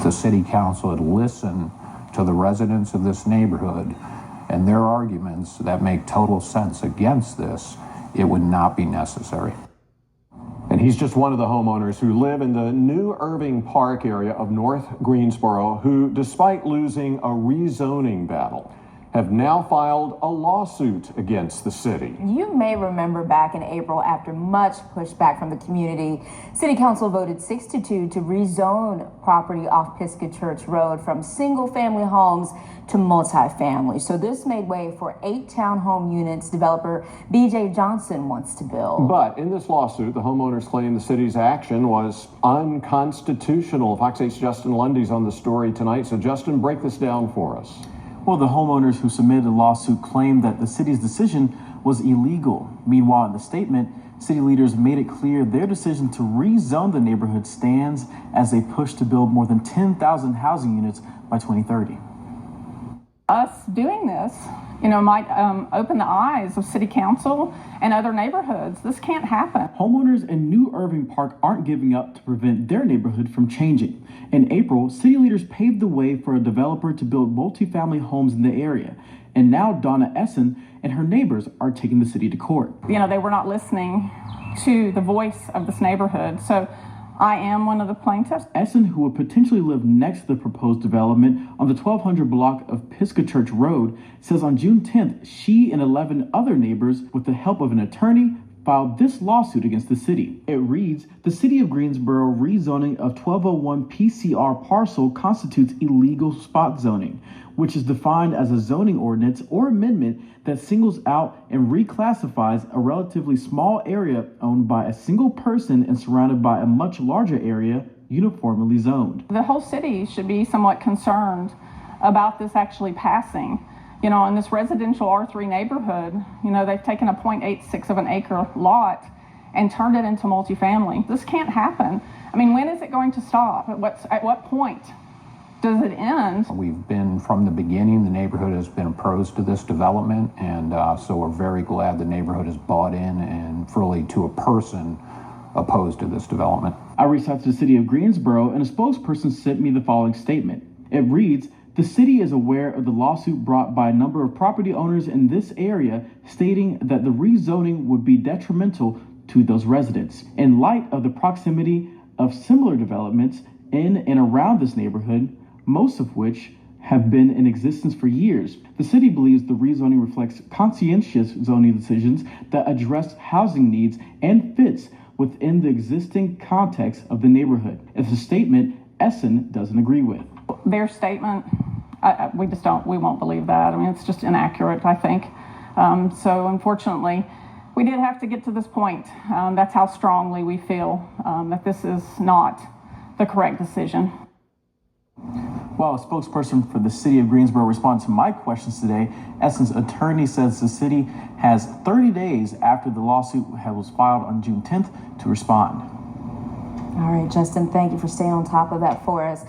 If the city council had listened to the residents of this neighborhood and their arguments that make total sense against this, it would not be necessary. And he's just one of the homeowners who live in the new Irving Park area of North Greensboro, who, despite losing a rezoning battle, have now filed a lawsuit against the city. You may remember back in April, after much pushback from the community, City Council voted 6-2 to rezone property off Pisgah Church Road from single-family homes to multifamily. So this made way for 8 townhome units developer B.J. Johnson wants to build. But in this lawsuit, the homeowners claim the city's action was unconstitutional. Fox 8's Justin Lundy's on the story tonight. So Justin, break this down for us. Well, the homeowners who submitted the lawsuit claimed that the city's decision was illegal. Meanwhile, in the statement, city leaders made it clear their decision to rezone the neighborhood stands as they push to build more than 10,000 housing units by 2030. Us doing this, might open the eyes of city council and other neighborhoods. This can't happen. Homeowners in New Irving Park aren't giving up to prevent their neighborhood from changing. In April, city leaders paved the way for a developer to build multifamily homes in the area. And now Donna Esson and her neighbors are taking the city to court. They were not listening to the voice of this neighborhood. So I am one of the plaintiffs. Esson, who would potentially live next to the proposed development on the 1200 block of Pisgah Church Road, says on June 10th, she and 11 other neighbors, with the help of an attorney, filed this lawsuit against the city. It reads, the city of Greensboro rezoning of 1201 PCR parcel constitutes illegal spot zoning, which is defined as a zoning ordinance or amendment that singles out and reclassifies a relatively small area owned by a single person and surrounded by a much larger area uniformly zoned. The whole city should be somewhat concerned about this actually passing. In this residential R3 neighborhood, they've taken a 0.86 of an acre lot and turned it into multifamily. This can't happen. When is it going to stop? At what point does it end? We've been, from the beginning, the neighborhood has been opposed to this development, and so we're very glad the neighborhood has bought in and fully to a person opposed to this development. I reached out to the city of Greensboro, and a spokesperson sent me the following statement. It reads, the city is aware of the lawsuit brought by a number of property owners in this area, stating that the rezoning would be detrimental to those residents. In light of the proximity of similar developments in and around this neighborhood, most of which have been in existence for years, the city believes the rezoning reflects conscientious zoning decisions that address housing needs and fits within the existing context of the neighborhood. It's a statement Esson doesn't agree with. Their statement, we won't believe that. It's just inaccurate, I think. So unfortunately, we did have to get to this point. That's how strongly we feel that this is not the correct decision. While a spokesperson for the city of Greensboro responded to my questions today, Esson's attorney says the city has 30 days after the lawsuit was filed on June 10th to respond. All right, Justin, thank you for staying on top of that for us.